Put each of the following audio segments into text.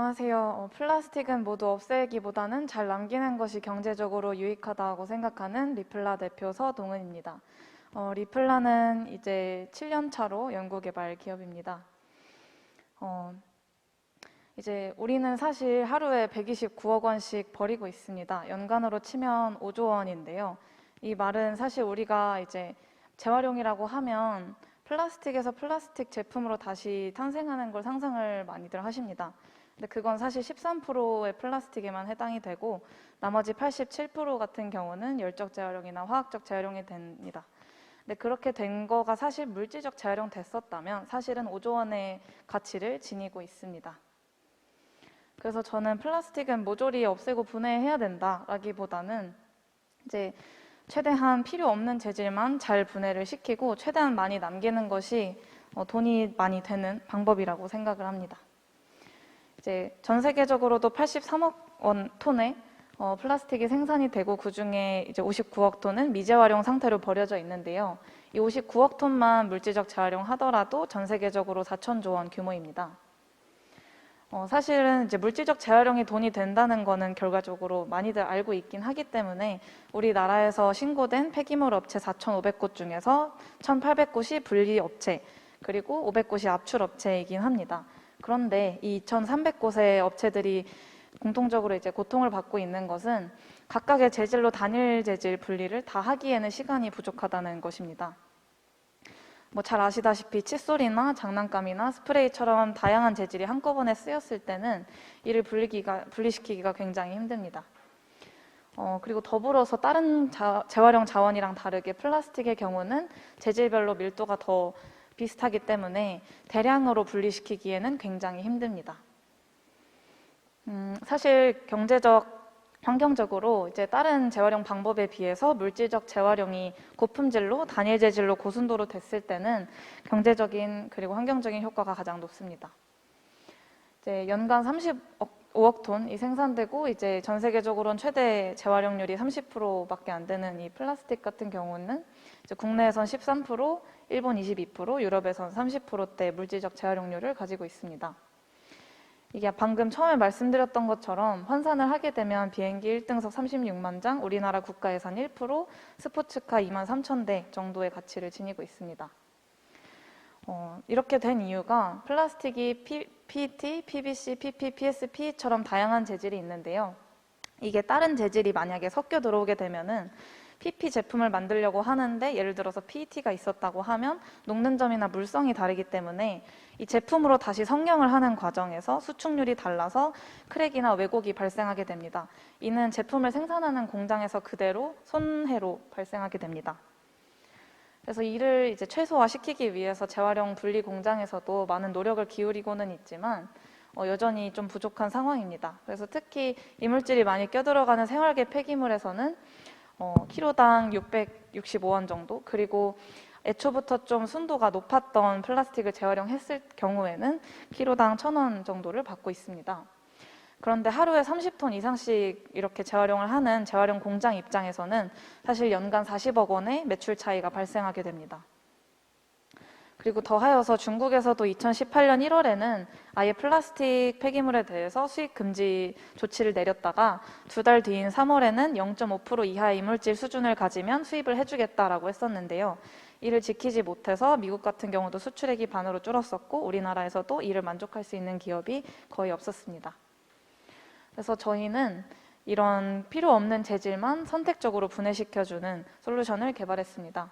안녕하세요. 플라스틱은 모두 없애기보다는 잘 남기는 것이 경제적으로 유익하다고 생각하는 리플라 대표 서동은입니다. 리플라는 이제 7년 차로 연구개발 기업입니다. 이제 우리는 사실 하루에 129억 원씩 버리고 있습니다. 연간으로 치면 5조 원인데요. 이 말은 사실 우리가 이제 재활용이라고 하면 플라스틱에서 플라스틱 제품으로 다시 탄생하는 걸 상상을 많이들 하십니다. 근데 그건 사실 13%의 플라스틱에만 해당이 되고 나머지 87% 같은 경우는 열적 재활용이나 화학적 재활용이 됩니다. 근데 그렇게 된 거가 사실 물질적 재활용 됐었다면 사실은 5조 원의 가치를 지니고 있습니다. 그래서 저는 플라스틱은 모조리 없애고 분해해야 된다라기보다는 이제 최대한 필요 없는 재질만 잘 분해를 시키고 최대한 많이 남기는 것이 돈이 많이 되는 방법이라고 생각을 합니다. 이제 전 세계적으로도 83억 톤의 플라스틱이 생산이 되고 그 중에 이제 59억 톤은 미재활용 상태로 버려져 있는데요. 이 59억 톤만 물질적 재활용하더라도 전 세계적으로 4천조 원 규모입니다. 사실은 이제 물질적 재활용이 돈이 된다는 거는 결과적으로 많이들 알고 있긴 하기 때문에 우리나라에서 신고된 폐기물 업체 4,500곳 중에서 1,800곳이 분리업체 그리고 500곳이 압출업체이긴 합니다. 그런데 이 2,300곳의 업체들이 공통적으로 이제 고통을 받고 있는 것은 각각의 재질로 단일 재질 분리를 다 하기에는 시간이 부족하다는 것입니다. 잘 아시다시피 칫솔이나 장난감이나 스프레이처럼 다양한 재질이 한꺼번에 쓰였을 때는 이를 분리시키기가 굉장히 힘듭니다. 그리고 더불어서 다른 재활용 자원이랑 다르게 플라스틱의 경우는 재질별로 밀도가 더 비슷하기 때문에 대량으로 분리시키기에는 굉장히 힘듭니다. 사실 환경적으로 이제 다른 재활용 방법에 비해서 물질적 재활용이 고품질로 단일 재질로 고순도로 됐을 때는 경제적인 그리고 환경적인 효과가 가장 높습니다. 이제 연간 35억 톤이 생산되고 이제 전 세계적으로는 최대 재활용률이 30%밖에 안 되는 이 플라스틱 같은 경우는 이제 국내에선 13%, 일본 22%, 유럽에선 30%대 물질적 재활용률을 가지고 있습니다. 이게 방금 처음에 말씀드렸던 것처럼 환산을 하게 되면 비행기 1등석 36만 장, 우리나라 국가 예산 1%, 스포츠카 2만 3천 대 정도의 가치를 지니고 있습니다. 이렇게 된 이유가 플라스틱이 PET, PVC, PP, PSP처럼 다양한 재질이 있는데요. 이게 다른 재질이 만약에 섞여 들어오게 되면은 PP 제품을 만들려고 하는데 예를 들어서 PET가 있었다고 하면 녹는 점이나 물성이 다르기 때문에 이 제품으로 다시 성형을 하는 과정에서 수축률이 달라서 크랙이나 왜곡이 발생하게 됩니다. 이는 제품을 생산하는 공장에서 그대로 손해로 발생하게 됩니다. 그래서 이를 이제 최소화시키기 위해서 재활용 분리 공장에서도 많은 노력을 기울이고는 있지만 여전히 좀 부족한 상황입니다. 그래서 특히 이물질이 많이 껴들어가는 생활계 폐기물에서는 키로당 665원 정도, 그리고 애초부터 좀 순도가 높았던 플라스틱을 재활용했을 경우에는 키로당 1,000원 정도를 받고 있습니다. 그런데 하루에 30톤 이상씩 이렇게 재활용을 하는 재활용 공장 입장에서는 사실 연간 40억 원의 매출 차이가 발생하게 됩니다. 그리고 더하여서 중국에서도 2018년 1월에는 아예 플라스틱 폐기물에 대해서 수입 금지 조치를 내렸다가 2달 뒤인 3월에는 0.5% 이하의 이물질 수준을 가지면 수입을 해주겠다라고 했었는데요. 이를 지키지 못해서 미국 같은 경우도 수출액이 반으로 줄었었고 우리나라에서도 이를 만족할 수 있는 기업이 거의 없었습니다. 그래서 저희는 이런 필요 없는 재질만 선택적으로 분해시켜주는 솔루션을 개발했습니다.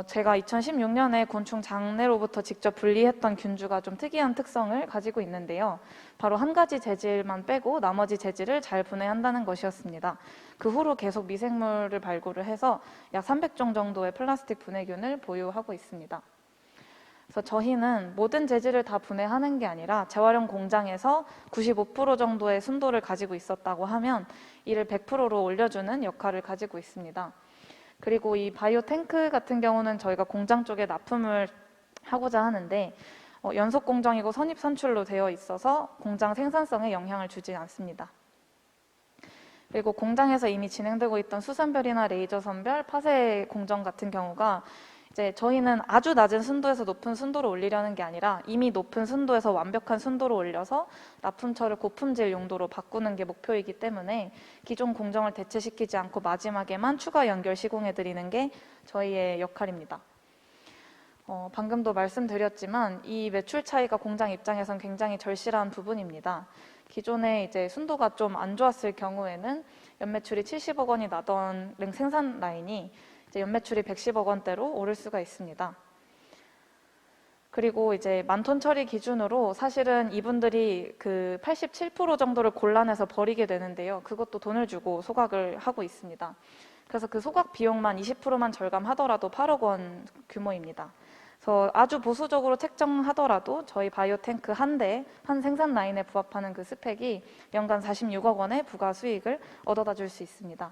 제가 2016년에 곤충 장내로부터 직접 분리했던 균주가 좀 특이한 특성을 가지고 있는데요. 바로 한 가지 재질만 빼고 나머지 재질을 잘 분해한다는 것이었습니다. 그 후로 계속 미생물을 발굴을 해서 약 300종 정도의 플라스틱 분해균을 보유하고 있습니다. 그래서 저희는 모든 재질을 다 분해하는 게 아니라 재활용 공장에서 95% 정도의 순도를 가지고 있었다고 하면 이를 100%로 올려주는 역할을 가지고 있습니다. 그리고 이 바이오 탱크 같은 경우는 저희가 공장 쪽에 납품을 하고자 하는데 연속 공정이고 선입 선출로 되어 있어서 공장 생산성에 영향을 주지 않습니다. 그리고 공장에서 이미 진행되고 있던 수선별이나 레이저 선별, 파쇄 공정 같은 경우가 이제 저희는 아주 낮은 순도에서 높은 순도로 올리려는 게 아니라 이미 높은 순도에서 완벽한 순도로 올려서 납품처를 고품질 용도로 바꾸는 게 목표이기 때문에 기존 공정을 대체시키지 않고 마지막에만 추가 연결 시공해 드리는 게 저희의 역할입니다. 방금도 말씀드렸지만 이 매출 차이가 공장 입장에선 굉장히 절실한 부분입니다. 기존에 이제 순도가 좀 안 좋았을 경우에는 연매출이 70억 원이 나던 생산 라인이 이제 연매출이 110억 원대로 오를 수가 있습니다. 그리고 이제 만톤 처리 기준으로 사실은 이분들이 그 87% 정도를 골라내서 버리게 되는데요. 그것도 돈을 주고 소각을 하고 있습니다. 그래서 그 소각 비용만 20%만 절감하더라도 8억 원 규모입니다. 그래서 아주 보수적으로 책정하더라도 저희 바이오 탱크 한 대, 한 생산 라인에 부합하는 그 스펙이 연간 46억 원의 부가 수익을 얻어다 줄 수 있습니다.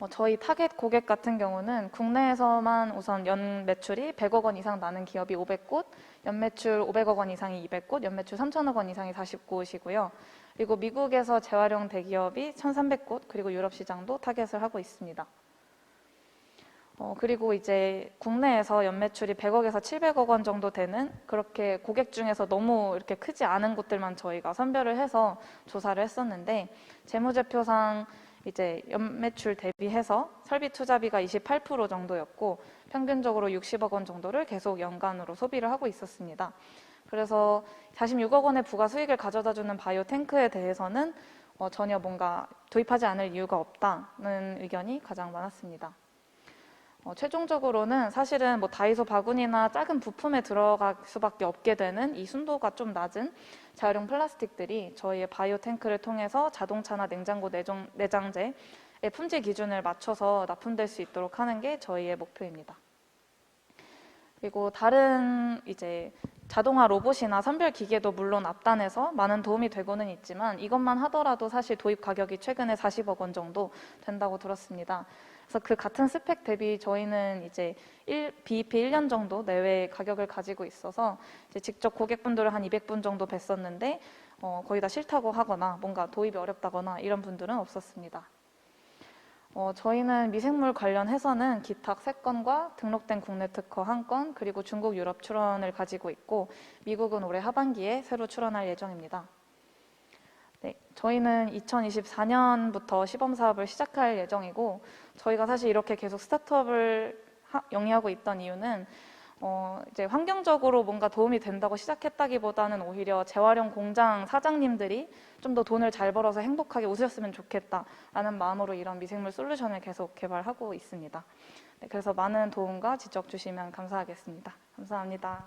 저희 타겟 고객 같은 경우는 국내에서만 우선 연 매출이 100억 원 이상 나는 기업이 500곳, 연 매출 500억 원 이상이 200곳, 연 매출 3천억 원 이상이 49곳이고요. 그리고 미국에서 재활용 대기업이 1,300곳, 그리고 유럽 시장도 타겟을 하고 있습니다. 그리고 이제 국내에서 연매출이 100억에서 700억 원 정도 되는 그렇게 고객 중에서 너무 이렇게 크지 않은 곳들만 저희가 선별을 해서 조사를 했었는데 재무제표상 이제 연매출 대비해서 설비 투자비가 28% 정도였고 평균적으로 60억 원 정도를 계속 연간으로 소비를 하고 있었습니다. 그래서 46억 원의 부가 수익을 가져다주는 바이오 탱크에 대해서는 전혀 뭔가 도입하지 않을 이유가 없다는 의견이 가장 많았습니다. 최종적으로는 사실은 뭐 다이소 바구니나 작은 부품에 들어갈 수밖에 없게 되는 이 순도가 좀 낮은 재활용 플라스틱들이 저희의 바이오 탱크를 통해서 자동차나 냉장고 내장재의 품질 기준을 맞춰서 납품될 수 있도록 하는 게 저희의 목표입니다. 그리고 다른 이제 자동화 로봇이나 선별 기계도 물론 앞단에서 많은 도움이 되고는 있지만 이것만 하더라도 사실 도입 가격이 최근에 40억 원 정도 된다고 들었습니다. 그래서 그 같은 스펙 대비 저희는 이제 BEP 1년 정도 내외의 가격을 가지고 있어서 이제 직접 고객분들을 한 200분 정도 뵀었는데 거의 다 싫다고 하거나 뭔가 도입이 어렵다거나 이런 분들은 없었습니다. 저희는 미생물 관련해서는 기탁 3건과 등록된 국내 특허 1건, 그리고 중국 유럽 출원을 가지고 있고 미국은 올해 하반기에 새로 출원할 예정입니다. 네, 저희는 2024년부터 시범 사업을 시작할 예정이고 저희가 사실 이렇게 계속 스타트업을 영위하고 있던 이유는 이제 환경적으로 뭔가 도움이 된다고 시작했다기보다는 오히려 재활용 공장 사장님들이 좀 더 돈을 잘 벌어서 행복하게 웃으셨으면 좋겠다라는 마음으로 이런 미생물 솔루션을 계속 개발하고 있습니다. 네, 그래서 많은 도움과 지적 주시면 감사하겠습니다. 감사합니다.